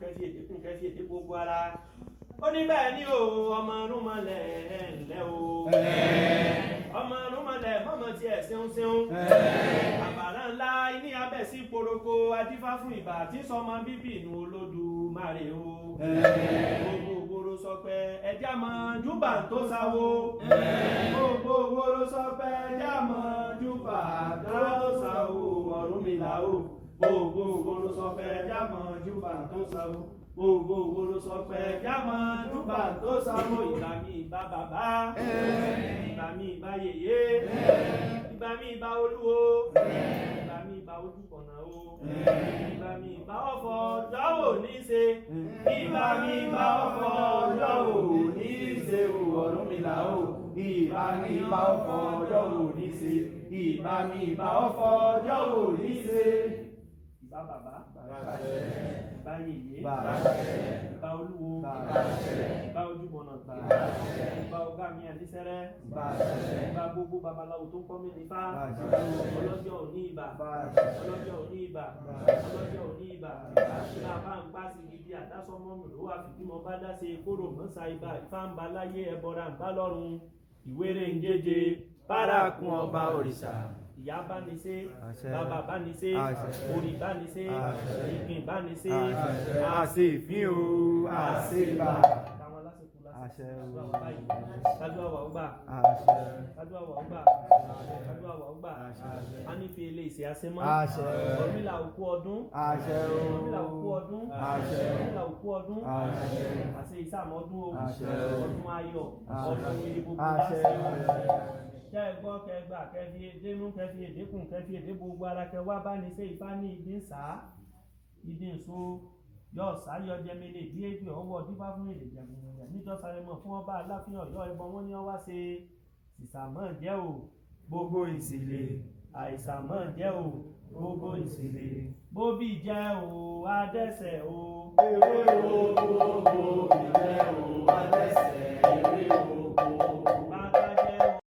kẹfì èdè kún kẹfì èdè gbogbo ara ó ní bẹ́ẹ̀ ni o ọmọ rúmọlẹ̀ ńlẹ́ o ọmọ rúmọlẹ̀ mọ́mọ́ tí ẹ̀ ṣeun àbàrà ńlá ní abẹ́ sí poroko adífá fún ìbà tí sọmọ bíbí inú Olódùmarè o gbogbo ògbóró sọ pé ẹjá mọ júbà tó sáwó gbogbo ògbóró sọ pé ẹjá mọ júbà tó sáwó Ọ̀rúnmìlà o gbogbo ògbóró sọ pé ẹjá mọ júbà tó sáwó gbogbo ògbóró sọ pé ẹjá mọ júbà tó sáwó ìgbà mi ìbá bàbá ìgbà mi ìbá yèyé ìgbà mi ìbá olúwo ìgbà mi ìbá ojúkọ̀nà o ìgbà mi ìbá ọ̀fọ̀ jọ́wọ́ ní ṣe ìgbà mi ìbá ọ̀fọ̀ jọ́wọ́ ní ṣe o Ọ̀rúnmìlà o ìgbà mi ìbá ọ̀fọ̀ jọ́wọ́ ní ṣe ìgbà mi ìbá ọ̀fọ̀ jọ́wọ́ ní ṣe. Ìbá bàbá ìbá yèyé ìbá olúwo ìbá ojúbọ̀nà ìbá ọ̀gá mi àdísẹ́rẹ́ ìbá gbogbo babaláwo tó ń kọ́ mi nífá ọlọ́jọ́ òní ìbà ọlọ́jọ́ òní ìbà ọlọ́jọ́ òní ìbà ìbá bá ń pa sí gidi àdásọ́mọ́mù ló wà fìdí mọ́ bá dá sí kóró mọ́sá ìbà ìfá ń ba láyé ẹbọra ń bá lọ́rùn ìwéré ń jẹjẹ bárakùn ọba òrìṣà ìyá bá ní ṣe bàbá bá ní ṣe orí bá ní ṣe ìpín bá ní ṣe àṣẹ ìfín o àṣẹ ìbà táwọn lásìkò lásìkò kájúwà wà ó gbà kájúwà wà ó gbà kájúwà wà ó gbà a ní fi ilé ìṣe àṣemọ́ Ọ̀rúnmìlà òkú ọdún Ọ̀rúnmìlà òkú ọdún Ọ̀rúnmìlà òkú ọdún àṣẹ ìsàmọ́dún ọdún ayọ̀ ọdún ilé gbogbo bá ṣe kẹgbọ́ kẹgbà kẹfì èdénú kẹfì èdékùn kẹfì èdé gbogbo ara kẹwàá bá ní ṣe ìfá ní ìdí ń sá ìdí ń so yọ sáyọ jẹmẹlẹ bí èdè ọwọ́ dífá fún èdè jẹmẹlẹ níjọ sáré mọ fún ọba aláfihàn Ọ̀yọ́ ìbọn wọn ni wọn wá ṣe ìsàmọ́ jẹ́ o gbogbo ìsìlẹ̀ àìsàmọ́ jẹ́ o gbogbo ìsìlẹ̀ bóbí jẹ́ o adẹ́sẹ̀ o ewé o